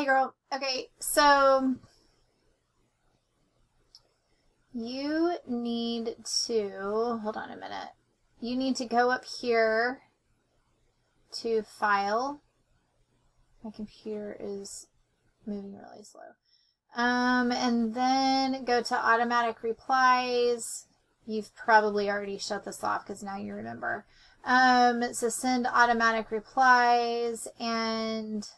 Hey girl. Okay, so you need to, hold on a minute. You need to go up here to File. My computer is moving really slow. And then go to Automatic Replies. You've probably already shut this off because now you remember. So send automatic replies and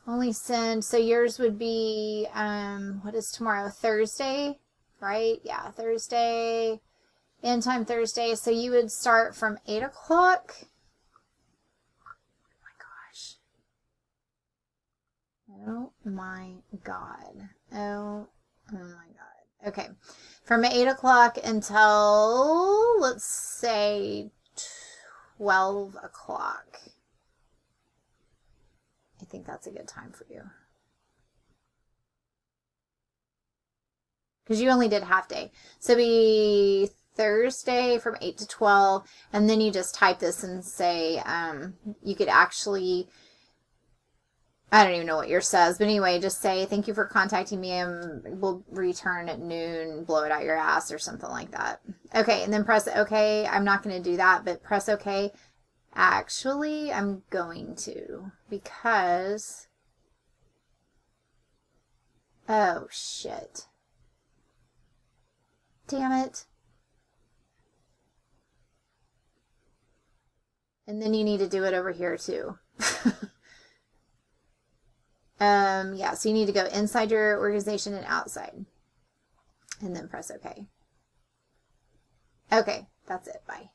only send. So yours would be, what is tomorrow? Thursday, right? Yeah, Thursday. End time Thursday. So you would start from 8 o'clock. Oh my God. Oh my God. Okay. From 8 o'clock until, let's say, 12 o'clock. I think that's a good time for you. Because you only did half day. So be Thursday from 8 to 12. And then you just type this and say, you could actually, I don't even know what yours says, but anyway, just say, thank you for contacting me and we'll return at noon, blow it out your ass or something like that. Okay, and then press OK. I'm not going to do that, but press OK. Actually, I'm going to because, oh shit. Damn it. And then you need to do it over here too. Yeah, so you need to go inside your organization and outside. And then press OK. Okay, that's it. Bye.